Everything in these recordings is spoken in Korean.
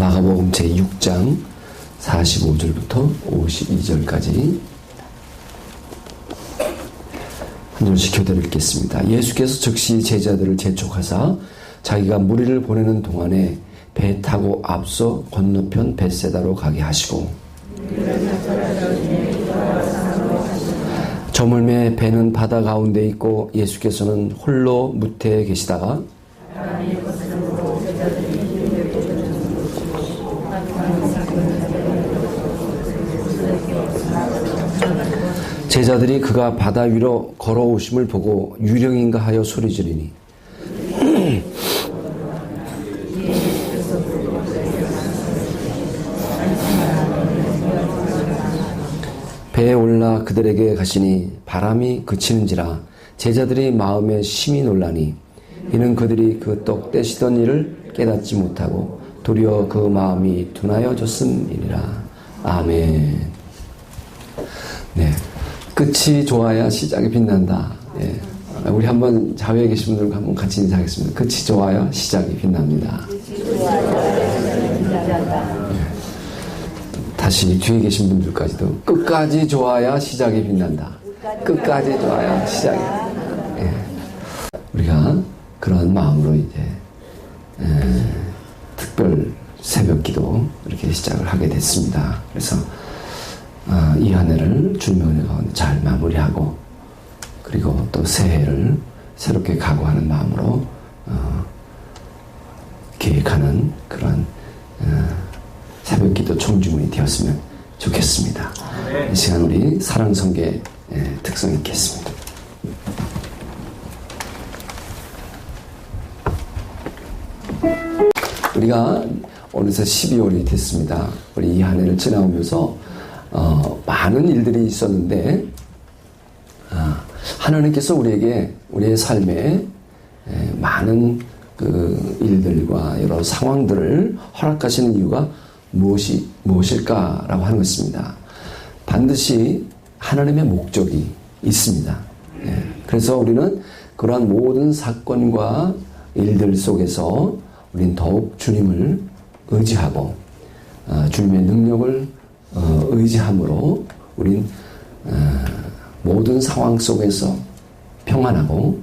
마가복음 제6장 45절부터 52절까지 한 절씩 교대로 읽겠습니다. 예수께서 즉시 제자들을 재촉하사 자기가 무리를 보내는 동안에 배 타고 앞서 건너편 벳세다로 가게 하시고, 저물매 배는 바다 가운데 있고 예수께서는 홀로 무태에 계시다가 제자들이 그가 바다 위로 걸어오심을 보고 유령인가 하여 소리지르니 배에 올라 그들에게 가시니 바람이 그치는지라 제자들이 마음에 심히 놀라니 이는 그들이 그 떡 떼시던 일을 깨닫지 못하고 도리어 그 마음이 둔하여졌음이니라. 아멘. 네, 끝이 좋아야 시작이 빛난다. 예. 우리 한번 자외에 계신 분들과 한번 같이 인사하겠습니다. 끝이 좋아야 시작이 빛납니다. 예. 다시 뒤에 계신 분들까지도 끝까지 좋아야 시작이 빛난다. 끝까지 좋아야 시작이. 예. 우리가 그런 마음으로 이제 특별 새벽기도 이렇게 시작을 하게 됐습니다. 그래서 이 한 해를 주님의 은혜 가운데 잘 마무리하고 그리고 또 새해를 새롭게 각오하는 마음으로 계획하는 그런 새벽기도 총주문이 되었으면 좋겠습니다. 이 시간 우리 사랑성계 특성 읽겠습니다. 우리가 어느새 12월이 됐습니다. 우리 이 한 해를 지나오면서 많은 일들이 있었는데 하나님께서 우리에게 우리의 삶에 많은 그 일들과 여러 상황들을 허락하시는 이유가 무엇일까라고 하는 것입니다. 반드시 하나님의 목적이 있습니다. 그래서 우리는 그러한 모든 사건과 일들 속에서 우리는 더욱 주님을 의지하고 주님의 능력을 의지함으로 우린 모든 상황 속에서 평안하고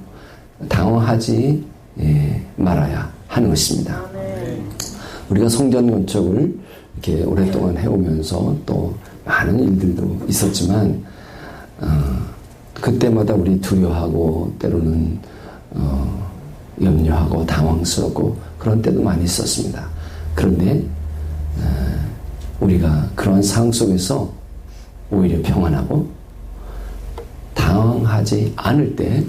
당황하지 말아야 하는 것입니다. 우리가 성전 건축을 이렇게 오랫동안 해오면서 또 많은 일들도 있었지만 그때마다 우리 두려워하고 때로는 염려하고 당황스럽고 그런 때도 많이 있었습니다. 그런데 우리가 그런 상황 속에서 오히려 평안하고 당황하지 않을 때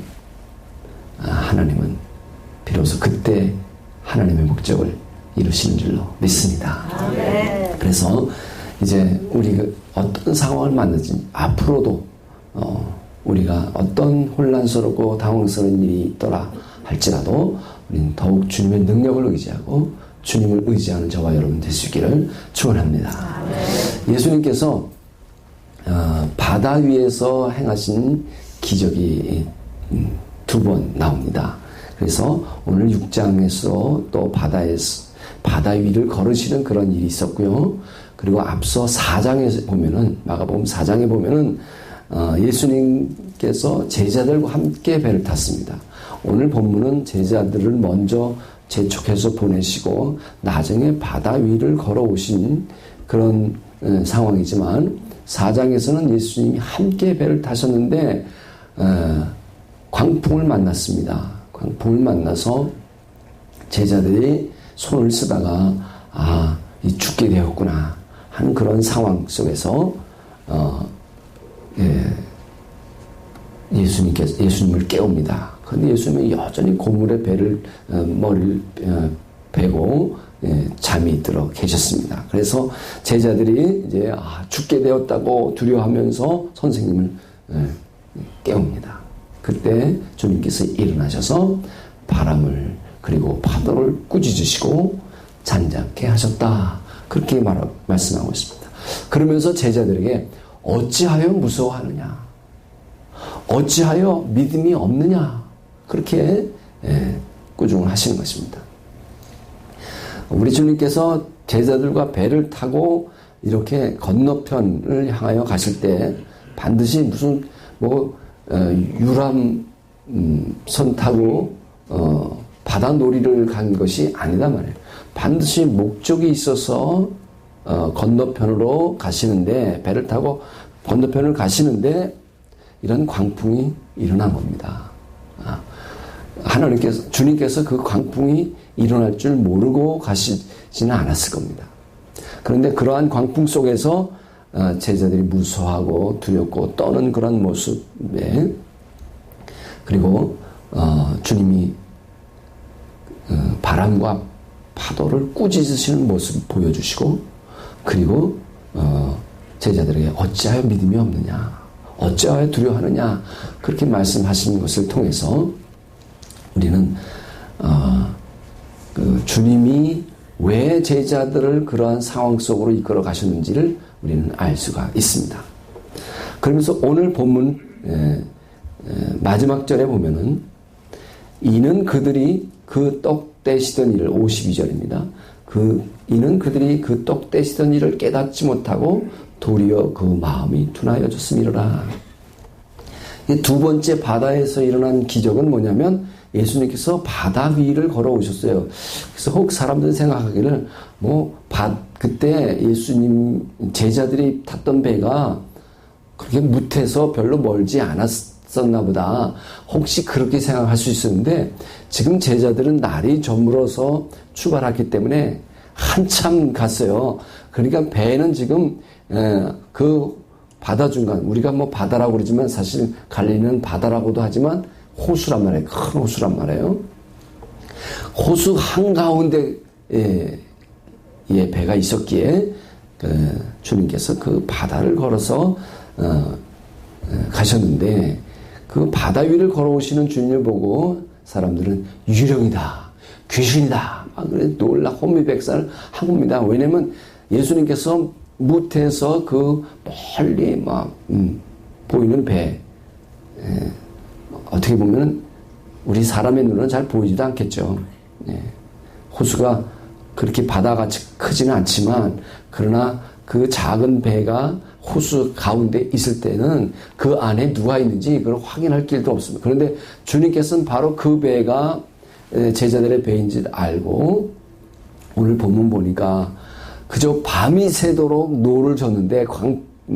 하나님은 비로소 그때 하나님의 목적을 이루시는 줄로 믿습니다. 그래서 이제 우리가 어떤 상황을 만나든지 앞으로도 우리가 어떤 혼란스럽고 당황스러운 일이 있더라 할지라도 우리는 더욱 주님의 능력을 의지하고 주님을 의지하는 저와 여러분 될 수 있기를 축원합니다. 예수님께서 바다 위에서 행하신 기적이 두 번 나옵니다. 그래서 오늘 6장에서 또 바다 위를 걸으시는 그런 일이 있었고요. 그리고 앞서 4장에 보면은 마가복음 4장에 보면은 예수님께서 제자들과 함께 배를 탔습니다. 오늘 본문은 제자들을 먼저 재촉해서 보내시고 나중에 바다 위를 걸어오신 그런 상황이지만 4장에서는 예수님이 함께 배를 타셨는데 광풍을 만났습니다. 광풍을 만나서 제자들이 손을 쓰다가 죽게 되었구나 하는 그런 상황 속에서 예수님을 깨웁니다. 그런데 예수님은 여전히 고물에 머리를 베고 잠이 들어 계셨습니다. 그래서 제자들이 이제 죽게 되었다고 두려워하면서 선생님을 깨웁니다. 그때 주님께서 일어나셔서 바람을 그리고 파도를 꾸짖으시고 잠잠케 하셨다. 그렇게 말씀하고 있습니다. 그러면서 제자들에게 어찌하여 무서워하느냐? 어찌하여 믿음이 없느냐? 그렇게 꾸중을 하시는 것입니다. 우리 주님께서 제자들과 배를 타고 이렇게 건너편을 향하여 가실 때 반드시 무슨 유람선 타고 바다 놀이를 간 것이 아니다 말이에요. 반드시 목적이 있어서 건너편으로 가시는데, 배를 타고 건너편을 가시는데 이런 광풍이 일어난 겁니다. 주님께서 그 광풍이 일어날 줄 모르고 가시지는 않았을 겁니다. 그런데 그러한 광풍 속에서 제자들이 무서워하고 두렵고 떠는 그런 모습에, 그리고 주님이 바람과 파도를 꾸짖으시는 모습을 보여주시고, 그리고 제자들에게 어찌하여 믿음이 없느냐, 어찌하여 두려워하느냐, 그렇게 말씀하시는 것을 통해서 우리는 주님이 왜 제자들을 그러한 상황 속으로 이끌어 가셨는지를 우리는 알 수가 있습니다. 그러면서 오늘 본문 마지막 절에 보면은 이는 그들이 그 떡 떼시던 일을, 52절입니다. 이는 그들이 그 떡 떼시던 일을 깨닫지 못하고 도리어 그 마음이 둔하여졌음이로라. 두 번째 바다에서 일어난 기적은 뭐냐면 예수님께서 바다 위를 걸어오셨어요. 그래서 혹 사람들이 생각하기를 그때 예수님 제자들이 탔던 배가 그렇게 무태서 별로 멀지 않았었나 보다, 혹시 그렇게 생각할 수 있었는데, 지금 제자들은 날이 저물어서 출발했기 때문에 한참 갔어요. 그러니까 배는 지금 그 바다 중간, 우리가 바다라고 그러지만 사실 갈릴리는 바다라고도 하지만 호수란 말이에요. 큰 호수란 말이에요. 호수 한가운데 배가 있었기에 주님께서 그 바다를 걸어서 가셨는데, 그 바다 위를 걸어오시는 주님을 보고 사람들은 유령이다, 귀신이다, 놀라 혼미백산을 한 겁니다. 왜냐면 예수님께서 무태에서 그 멀리 보이는 배, 어떻게 보면 우리 사람의 눈은 잘 보이지도 않겠죠. 호수가 그렇게 바다같이 크지는 않지만, 그러나 그 작은 배가 호수 가운데 있을 때는 그 안에 누가 있는지 그걸 확인할 길도 없습니다. 그런데 주님께서는 바로 그 배가 제자들의 배인지 알고, 오늘 본문 보니까 그저 밤이 새도록 노를 젓는데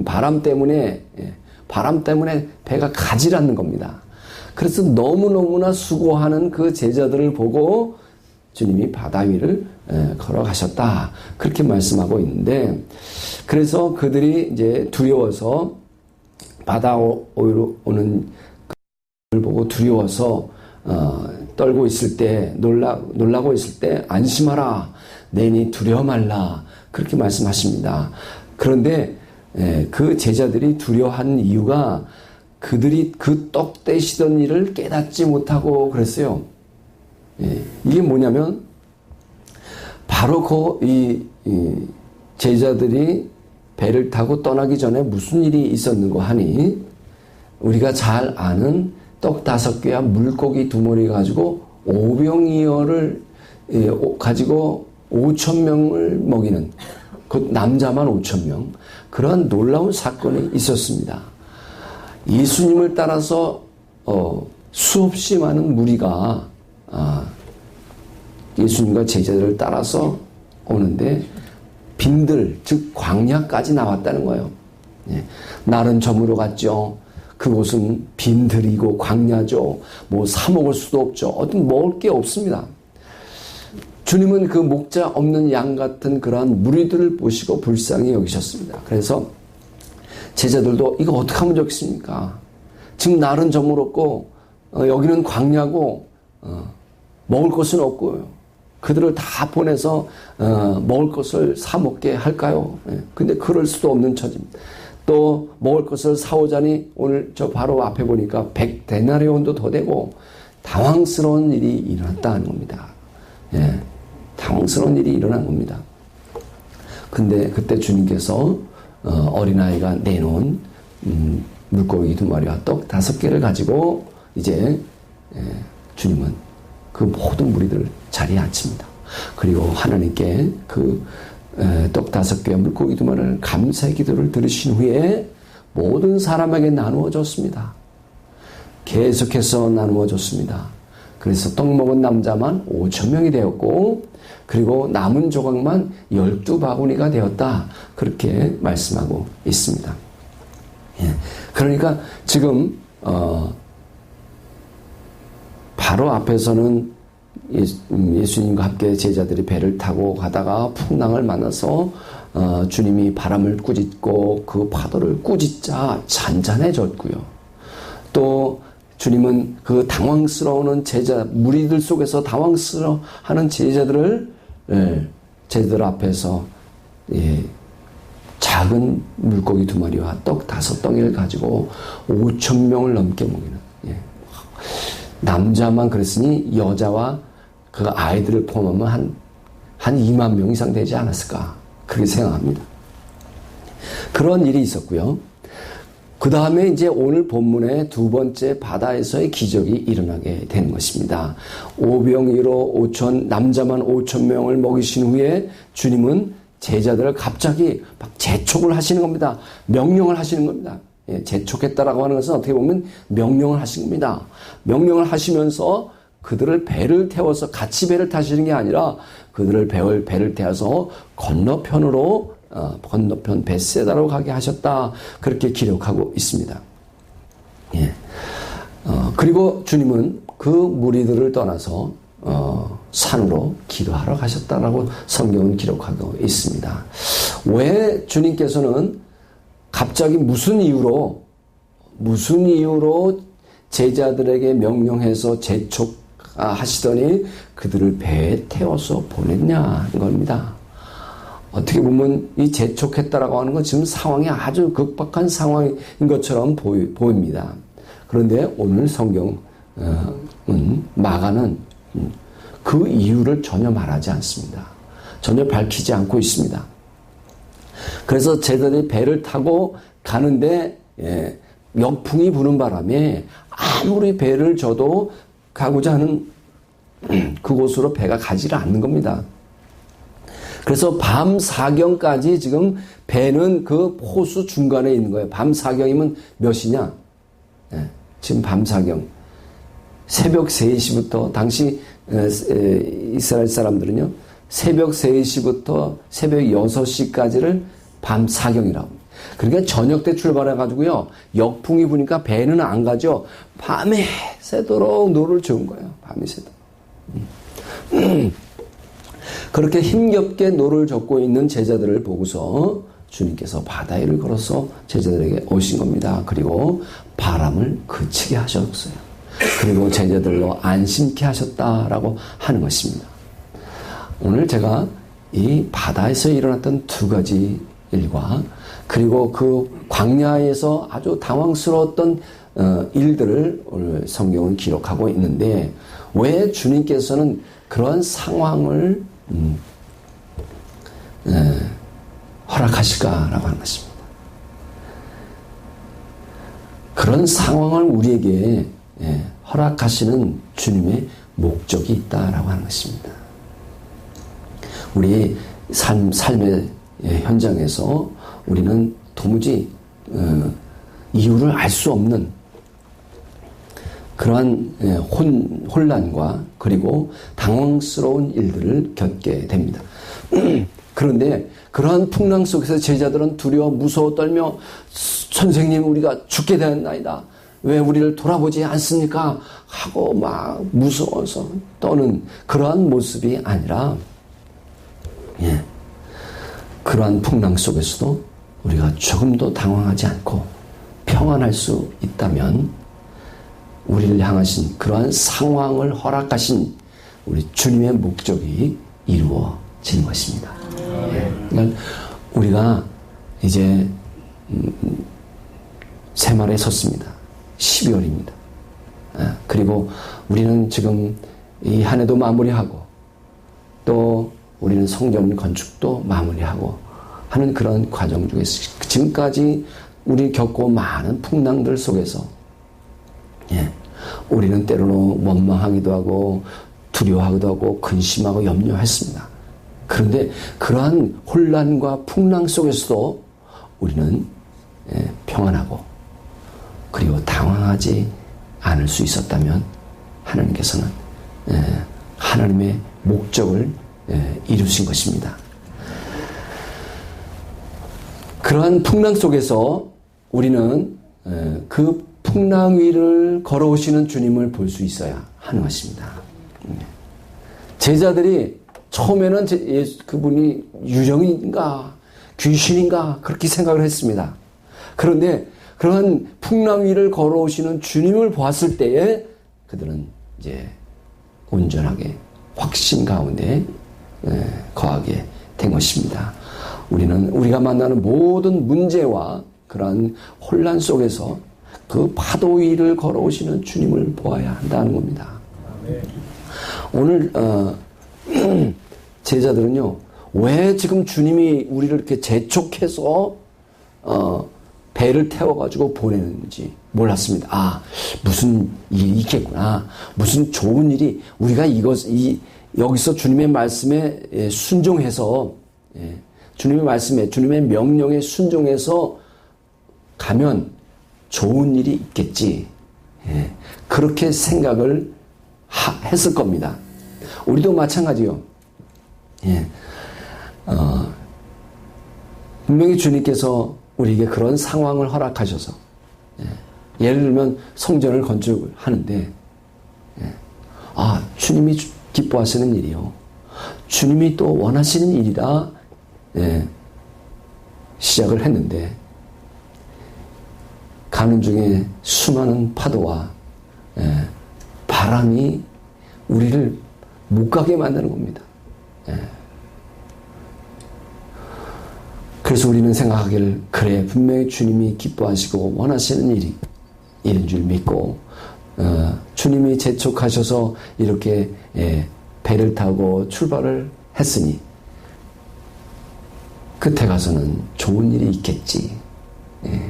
바람 때문에 배가 가지 않는 겁니다. 그래서 너무너무나 수고하는 그 제자들을 보고 주님이 바다 위를 걸어가셨다, 그렇게 말씀하고 있는데, 그래서 그들이 이제 두려워서 바다 위로 오는 그를 보고 두려워서 떨고 있을 때, 놀라고 있을 때 안심하라, 내니 두려워 말라, 그렇게 말씀하십니다. 그런데 그 제자들이 두려워하는 이유가 그들이 그 떡 떼시던 일을 깨닫지 못하고 그랬어요. 이게 뭐냐면 바로 이 제자들이 배를 타고 떠나기 전에 무슨 일이 있었는고 하니, 우리가 잘 아는 떡 5개와 물고기 2마리 가지고 오병이어를 가지고 5,000명을 먹이는, 그 남자만 5,000명, 그러한 놀라운 사건이 있었습니다. 예수님을 따라서 수없이 많은 무리가 예수님과 제자들을 따라서 오는데 빈들, 즉 광야까지 나왔다는 거예요. 날은 저물어 갔죠. 그곳은 빈들이고 광야죠. 사 먹을 수도 없죠. 어떤 먹을 게 없습니다. 주님은 그 목자 없는 양 같은 그러한 무리들을 보시고 불쌍히 여기셨습니다. 그래서 제자들도 이거 어떻게 하면 좋겠습니까? 지금 날은 저물었고 여기는 광야고 먹을 것은 없고요. 그들을 다 보내서 먹을 것을 사 먹게 할까요? 근데 그럴 수도 없는 처지입니다. 또 먹을 것을 사오자니 오늘 저 바로 앞에 보니까 100데나리온도 더 되고, 당황스러운 일이 일어났다는 겁니다. 당황스러운 일이 일어난 겁니다. 근데 그때 주님께서 어린아이가 내놓은 물고기 2마리와 떡 5개를 가지고 이제 주님은 그 모든 무리들을 자리에 앉힙니다. 그리고 하나님께 그 떡 5개와 물고기 2마리를 감사의 기도를 들으신 후에 모든 사람에게 나누어 줬습니다. 계속해서 나누어 줬습니다. 그래서 떡 먹은 남자만 5,000명이 되었고, 그리고 남은 조각만 12바구니가 되었다. 그렇게 말씀하고 있습니다. 예. 그러니까 지금 바로 앞에서는 예수님과 함께 제자들이 배를 타고 가다가 풍랑을 만나서 주님이 바람을 꾸짖고 그 파도를 꾸짖자 잔잔해졌고요. 또 주님은 그 당황스러워하는 무리들 속에서 당황스러워하는 제자들 앞에서 작은 물고기 2마리와 떡 5덩이를 가지고 5,000명을 넘게 먹이는, 남자만 그랬으니 여자와 그 아이들을 포함하면 한 2만 명 이상 되지 않았을까, 그렇게 생각합니다. 그런 일이 있었고요. 그 다음에 이제 오늘 본문의 두 번째 바다에서의 기적이 일어나게 되는 것입니다. 오병이로 남자만 5,000명을 먹이신 후에 주님은 제자들을 갑자기 막 재촉을 하시는 겁니다. 명령을 하시는 겁니다. 재촉했다라고 하는 것은 어떻게 보면 명령을 하신 겁니다. 명령을 하시면서 그들을 배를 태워서 같이 배를 타시는 게 아니라 그들을 배를 태워서 건너편 벳세다로 가게 하셨다. 그렇게 기록하고 있습니다. 그리고 주님은 그 무리들을 떠나서 산으로 기도하러 가셨다라고 성경은 기록하고 있습니다. 왜 주님께서는 갑자기 무슨 이유로 제자들에게 명령해서 재촉하시더니 그들을 배에 태워서 보냈냐는 겁니다. 어떻게 보면 이 재촉했다라고 하는 건 지금 상황이 아주 극박한 상황인 것처럼 보입니다. 그런데 오늘 성경은 마가는 그 이유를 전혀 말하지 않습니다. 전혀 밝히지 않고 있습니다. 그래서 제자들이 배를 타고 가는데 역풍이 부는 바람에 아무리 배를 져도 가고자 하는 그곳으로 배가 가지를 않는 겁니다. 그래서 밤 사경까지 지금 배는 그 호수 중간에 있는 거예요. 밤 사경이면 몇 시냐? 지금 밤 사경. 새벽 3시부터, 당시 이스라엘 사람들은요, 새벽 3시부터 새벽 6시까지를 밤 사경이라고. 그러니까 저녁 때 출발해가지고요, 역풍이 부니까 배는 안 가죠. 밤에 새도록 노를 저은 거예요. 밤에 새도록. 그렇게 힘겹게 노를 젓고 있는 제자들을 보고서 주님께서 바다 위를 걸어서 제자들에게 오신 겁니다. 그리고 바람을 그치게 하셨어요. 그리고 제자들로 안심케 하셨다라고 하는 것입니다. 오늘 제가 이 바다에서 일어났던 두 가지 일과 그리고 그 광야에서 아주 당황스러웠던 일들을 오늘 성경은 기록하고 있는데, 왜 주님께서는 그러한 상황을 허락하실까라고 하는 것입니다. 그런 상황을 우리에게 허락하시는 주님의 목적이 있다라고 하는 것입니다. 우리 삶의 현장에서 우리는 도무지 이유를 알 수 없는 그러한 혼란과 그리고 당황스러운 일들을 겪게 됩니다. 그런데 그러한 풍랑 속에서 제자들은 두려워 무서워 떨며 선생님 우리가 죽게 되었나이다. 왜 우리를 돌아보지 않습니까? 하고 막 무서워서 떠는 그러한 모습이 아니라, 그러한 풍랑 속에서도 우리가 조금도 당황하지 않고 평안할 수 있다면 우리를 향하신 그러한 상황을 허락하신 우리 주님의 목적이 이루어진 것입니다. 그러니까 우리가 이제 새말에 섰습니다. 12월입니다. 그리고 우리는 지금 이 한 해도 마무리하고 또 우리는 성전 건축도 마무리하고 하는 그런 과정 중에서 지금까지 우리 겪고 많은 풍랑들 속에서 우리는 때로는 원망하기도 하고 두려워하기도 하고 근심하고 염려했습니다. 그런데 그러한 혼란과 풍랑 속에서도 우리는 평안하고 그리고 당황하지 않을 수 있었다면 하나님께서는 하나님의 목적을 이루신 것입니다. 그러한 풍랑 속에서 우리는 그 풍랑 위를 걸어오시는 주님을 볼 수 있어야 하는 것입니다. 제자들이 처음에는 그분이 유령인가 귀신인가 그렇게 생각을 했습니다. 그런데 그러한 풍랑 위를 걸어오시는 주님을 보았을 때에 그들은 이제 온전하게 확신 가운데 거하게 된 것입니다. 우리는 우리가 만나는 모든 문제와 그러한 혼란 속에서 그 파도 위를 걸어오시는 주님을 보아야 한다는 겁니다. 오늘 제자들은요, 왜 지금 주님이 우리를 이렇게 재촉해서 배를 태워가지고 보내는지 몰랐습니다. 무슨 일이 있겠구나. 무슨 좋은 일이 우리가 여기서 주님의 말씀에 순종해서 주님의 말씀에 주님의 명령에 순종해서 가면 좋은 일이 있겠지. 그렇게 생각을 했을 겁니다. 우리도 마찬가지요. 분명히 주님께서 우리에게 그런 상황을 허락하셔서 예를 들면 성전을 건축을 하는데 주님이 기뻐하시는 일이요. 주님이 또 원하시는 일이라 시작을 했는데 가는 중에 수많은 파도와 바람이 우리를 못 가게 만드는 겁니다. 그래서 우리는 생각하기를 그래 분명히 주님이 기뻐하시고 원하시는 일인 줄 믿고 주님이 재촉하셔서 이렇게 배를 타고 출발을 했으니 끝에 가서는 좋은 일이 있겠지.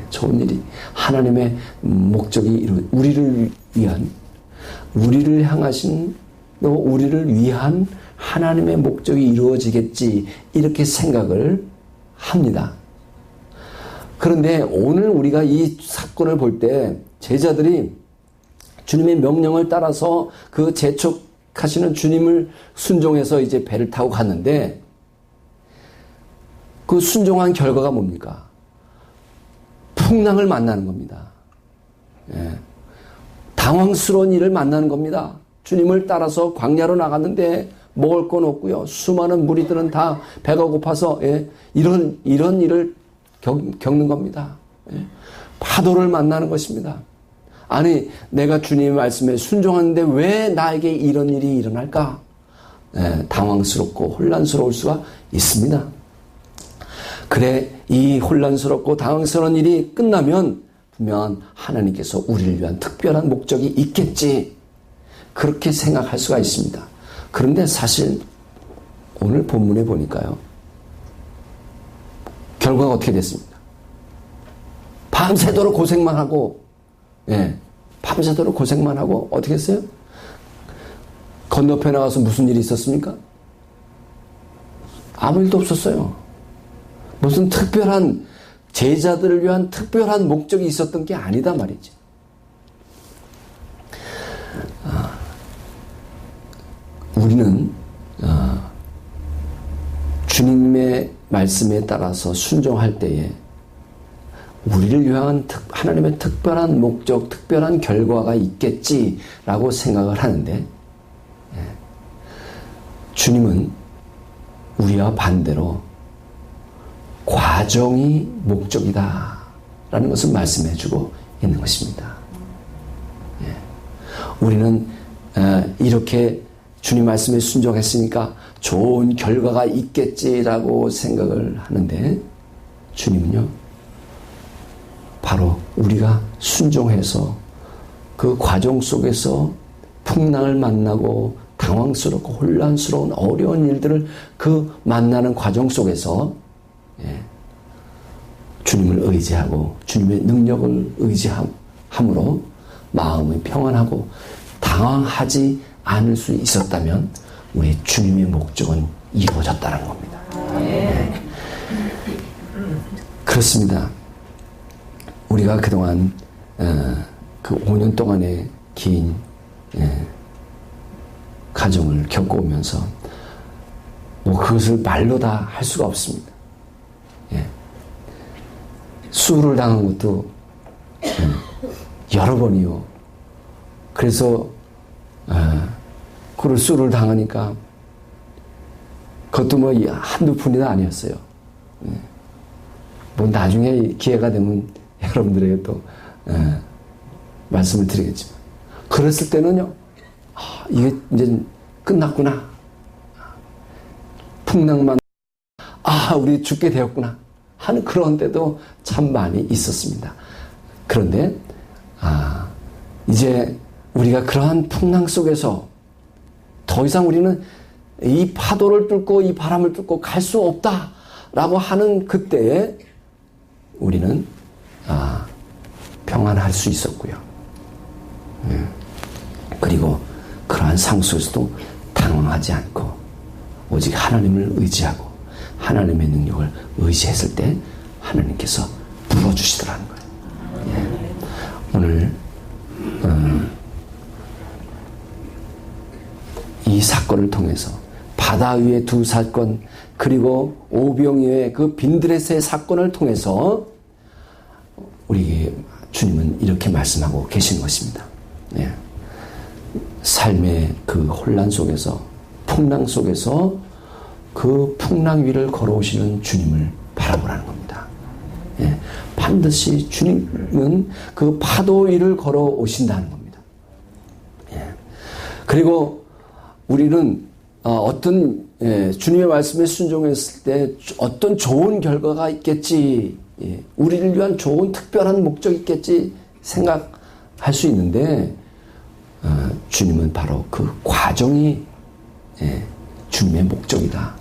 좋은 일이 하나님의 목적이 우리를 위한 우리를 향하신 또 우리를 위한 하나님의 목적이 이루어지겠지 이렇게 생각을 합니다. 그런데 오늘 우리가 이 사건을 볼 때 제자들이 주님의 명령을 따라서 그 재촉하시는 주님을 순종해서 이제 배를 타고 갔는데 그 순종한 결과가 뭡니까? 풍랑을 만나는 겁니다. 당황스러운 일을 만나는 겁니다. 주님을 따라서 광야로 나갔는데 먹을 건 없고요. 수많은 무리들은 다 배가 고파서 이런 일을 겪는 겁니다. 파도를 만나는 것입니다. 아니 내가 주님의 말씀에 순종하는데 왜 나에게 이런 일이 일어날까? 당황스럽고 혼란스러울 수가 있습니다. 그래 이 혼란스럽고 당황스러운 일이 끝나면 분명 하나님께서 우리를 위한 특별한 목적이 있겠지 그렇게 생각할 수가 있습니다. 그런데 사실 오늘 본문에 보니까요 결과가 어떻게 됐습니까? 밤새도록 고생만 하고 밤새도록 고생만 하고 어떻게 했어요? 건너편에 나가서 무슨 일이 있었습니까? 아무 일도 없었어요. 무슨 특별한 제자들을 위한 특별한 목적이 있었던 게 아니다 말이지. 우리는 주님의 말씀에 따라서 순종할 때에 우리를 위한 하나님의 특별한 목적, 특별한 결과가 있겠지라고 생각을 하는데 주님은 우리와 반대로 과정이 목적이다 라는 것을 말씀해주고 있는 것입니다. 우리는 이렇게 주님 말씀에 순종했으니까 좋은 결과가 있겠지라고 생각을 하는데 주님은요 바로 우리가 순종해서 그 과정 속에서 풍랑을 만나고 당황스럽고 혼란스러운 어려운 일들을 그 만나는 과정 속에서 주님을 의지하고 주님의 능력을 의지함으로 마음이 평안하고 당황하지 않을 수 있었다면 우리 주님의 목적은 이루어졌다는 겁니다. 그렇습니다. 우리가 그동안 그 5년 동안의 긴 가정을 겪어오면서 뭐 그것을 말로 다 할 수가 없습니다. 수를 당한 것도 여러 번이요. 그래서 그걸 수를 당하니까 그것도 뭐 한두 푼이나 아니었어요. 뭐 나중에 기회가 되면 여러분들에게 또 말씀을 드리겠지만, 그랬을 때는요, 이게 이제 끝났구나, 풍랑만 우리 죽게 되었구나 하는 그런 때도 참 많이 있었습니다. 그런데 이제 우리가 그러한 풍랑 속에서 더 이상 우리는 이 파도를 뚫고 이 바람을 뚫고 갈 수 없다라고 하는 그때에 우리는 평안할 수 있었고요. 그리고 그러한 상황 속에서도 당황하지 않고 오직 하나님을 의지하고 하나님의 능력을 의지했을 때 하나님께서 풀어주시더라는 거예요. 오늘 이 사건을 통해서 바다 위의 두 사건, 그리고 오병이어의 그 빈드레스의 사건을 통해서 우리에게 주님은 이렇게 말씀하고 계신 것입니다. 삶의 그 혼란 속에서, 풍랑 속에서 그 풍랑 위를 걸어오시는 주님을 바라보라는 겁니다. 반드시 주님은 그 파도 위를 걸어오신다는 겁니다. 그리고 우리는 어떤 주님의 말씀에 순종했을 때 어떤 좋은 결과가 있겠지, 우리를 위한 좋은 특별한 목적이 있겠지 생각할 수 있는데, 주님은 바로 그 과정이 주님의 목적이다.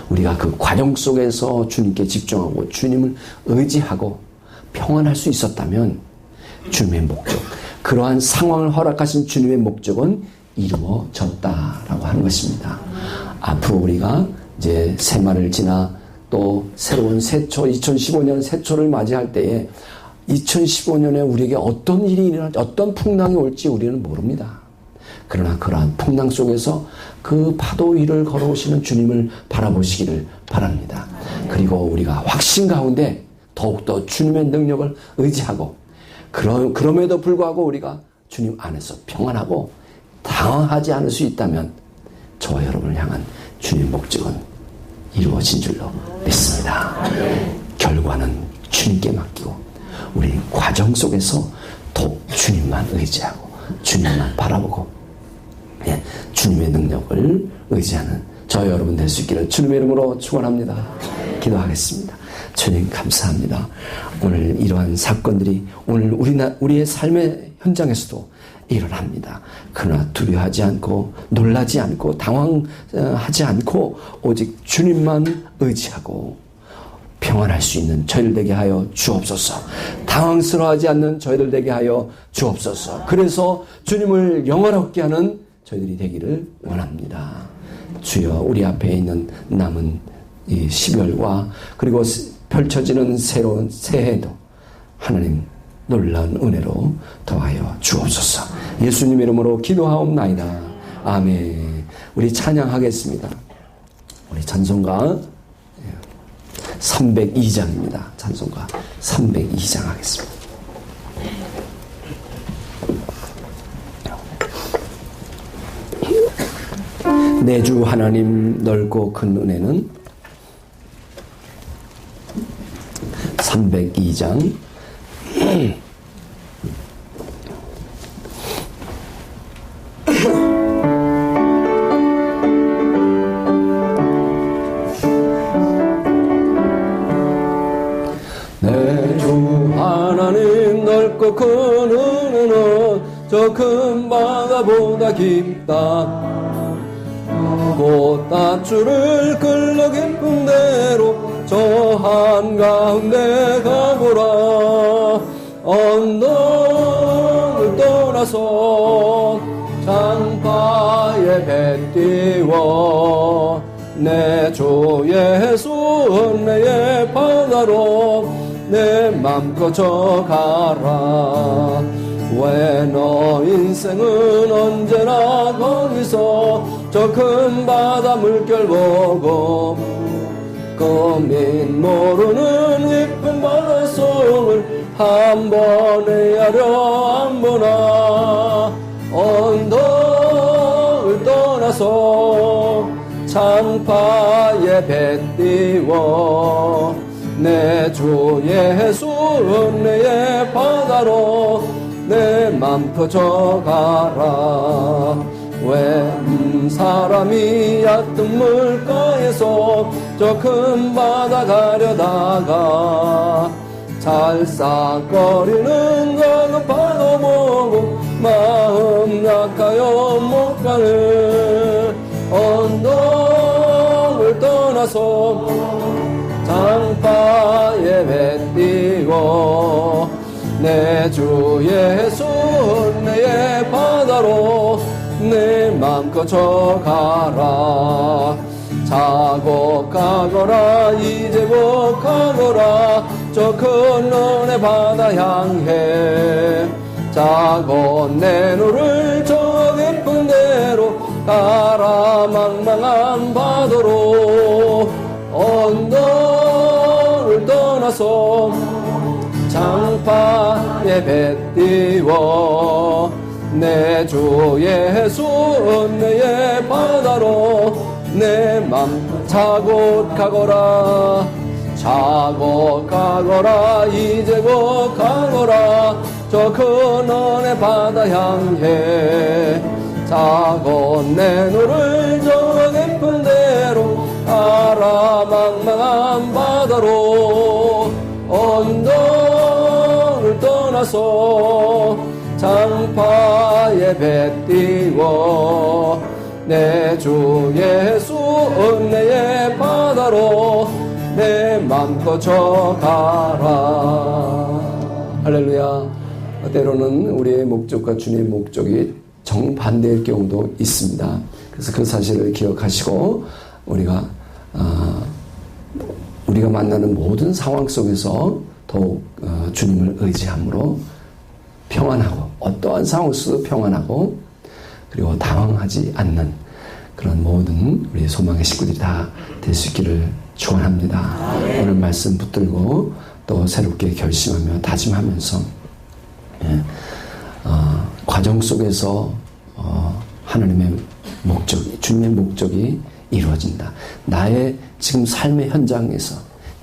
우리가 그 과정 속에서 주님께 집중하고 주님을 의지하고 평안할 수 있었다면 주님의 목적, 그러한 상황을 허락하신 주님의 목적은 이루어졌다라고 하는 것입니다. 앞으로 우리가 이제 새말을 지나 또 새로운 새초, 2015년 새초를 맞이할 때에 2015년에 우리에게 어떤 일이 일어날지, 어떤 풍랑이 올지 우리는 모릅니다. 그러나 그러한 풍랑 속에서 그 파도 위를 걸어오시는 주님을 바라보시기를 바랍니다. 그리고 우리가 확신 가운데 더욱더 주님의 능력을 의지하고, 그럼에도 불구하고 우리가 주님 안에서 평안하고 당황하지 않을 수 있다면 저와 여러분을 향한 주님의 목적은 이루어진 줄로 믿습니다. 결과는 주님께 맡기고 우리 과정 속에서 더욱 주님만 의지하고 주님만 바라보고 주님의 능력을 의지하는 저와 여러분 될 수 있기를 주님의 이름으로 축원합니다. 기도하겠습니다. 주님 감사합니다. 오늘 이러한 사건들이 오늘 우리의 삶의 현장에서도 일어납니다. 그러나 두려워하지 않고 놀라지 않고 당황하지 않고 오직 주님만 의지하고 평안할 수 있는 저희들 되게 하여 주옵소서. 당황스러워하지 않는 저희들 되게 하여 주옵소서. 그래서 주님을 영화롭게 하는 저희들이 되기를 원합니다. 주여, 우리 앞에 있는 남은 이 12월과 그리고 펼쳐지는 새로운 새해도 하나님 놀라운 은혜로 더하여 주옵소서. 예수님 이름으로 기도하옵나이다. 아멘. 우리 찬양하겠습니다. 우리 찬송가 302장입니다. 찬송가 302장 하겠습니다. 내 주 하나님 넓고 큰 은혜는 302장 내 주 하나님 넓고 큰 은혜는 저 큰 바다보다 깊다. 곧 다줄을 끌러 깊은 대로 저 한가운데 가보라. 언덕을 떠나서 장파에 배 띄워 내 주 예수 은혜의 바다로 내 맘 꺼져가라. 왜 너 인생은 언제나 거기서 저 큰 바다 물결 보고 거민 모르는 깊은 바닷속을 한 번 헤아려 안 보나. 언덕을 떠나서 창파에 배 띄워 내 주 예수 은혜의 바다로 내 맘 퍼져가라. 왜 사람이 얕은 물가에서 저 큰 바다 가려다가 찰싹거리는 작은 파도 보고 마음 약하여 못 가는. 언덕을 떠나서 장파에 배 띄워 내 주 예수 은혜의 바다로 내 맘 꺼져가라. 자고 가거라 이제고 가거라 저 큰 은혜 바다 향해. 자고 내 눈을 저 깊은 데로 가라 망망한 바다로. 언덕을 떠나서 장파에 배 띄워 내 주 예수 은혜의 바다로 내 맘 자고 가거라. 자고 가거라 이제고 가거라 저 큰 은혜 바다 향해. 자고 내 눈을 저 깊은 데로 가라 망망한 바다로. 언덕을 떠나서 장파에 배 띄워 내 주 예수 은혜의 바다로 내 맘 꺼져가라. 할렐루야. 때로는 우리의 목적과 주님의 목적이 정반대일 경우도 있습니다. 그래서 그 사실을 기억하시고 우리가 만나는 모든 상황 속에서 더욱 주님을 의지함으로 평안하고 어떠한 상황 속에서 평안하고 그리고 당황하지 않는 그런 모든 우리 소망의 식구들이 다 될 수 있기를 축원합니다. 오늘 말씀 붙들고 또 새롭게 결심하며 다짐하면서 과정 속에서 하나님의 목적이 주님의 목적이 이루어진다. 나의 지금 삶의 현장에서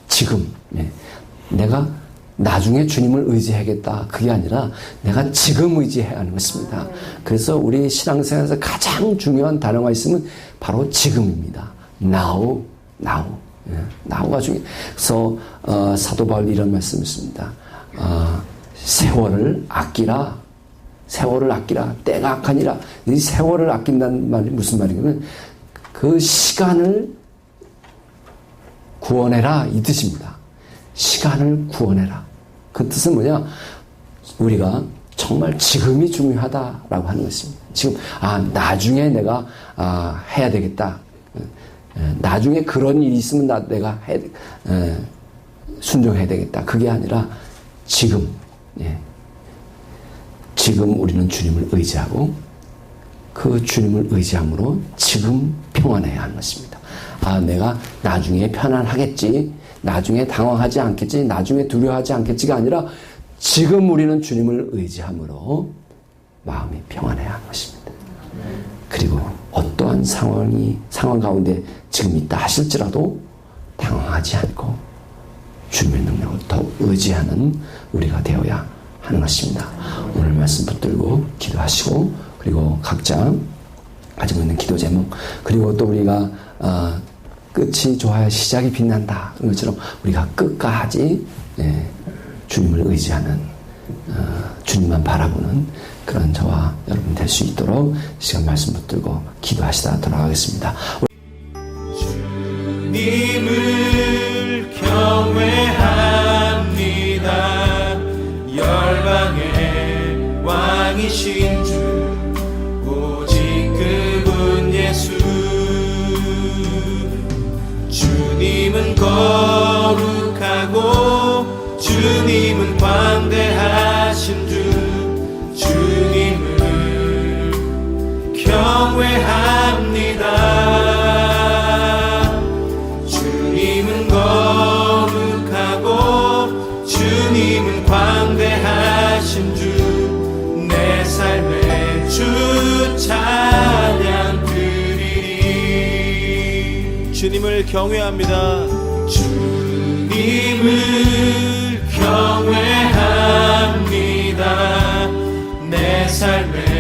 지금 내가 나중에 주님을 의지하겠다 그게 아니라 내가 지금 의지해야 하는 것입니다. 그래서 우리 신앙생활에서 가장 중요한 단어가 있으면 바로 지금입니다. Now. now가 중요해요. 그래서 사도 바울이 이런 말씀을 씁니다. 세월을 아끼라. 때가 악하니라. 이 세월을 아낀다는 말이 무슨 말이냐면 그 시간을 구원해라 이 뜻입니다. 시간을 구원해라. 그 뜻은 뭐냐? 우리가 정말 지금이 중요하다라고 하는 것입니다. 지금 나중에 내가 해야 되겠다. 나중에 그런 일이 있으면 내가 순종해야 되겠다. 그게 아니라 지금. 지금 우리는 주님을 의지하고 그 주님을 의지함으로 지금 평안해야 하는 것입니다. 내가 나중에 편안하겠지, 나중에 당황하지 않겠지, 나중에 두려워하지 않겠지가 아니라 지금 우리는 주님을 의지함으로 마음이 평안해야 하는 것입니다. 그리고 어떠한 상황 가운데 지금 있다 하실지라도 당황하지 않고 주님의 능력을 더 의지하는 우리가 되어야 하는 것입니다. 오늘 말씀 붙들고 기도하시고 그리고 각자 가지고 있는 기도 제목 그리고 또 우리가 끝이 좋아야 시작이 빛난다 그런 것처럼 우리가 끝까지 주님을 의지하는 주님만 바라보는 그런 저와 여러분 될 수 있도록 시간 말씀 붙들고 기도하시다 돌아가겠습니다. 주님을 경외합니다. 열방의 왕이신 주 오직 그분 예수 경외합니다. 주님을 경외합니다. 내 삶의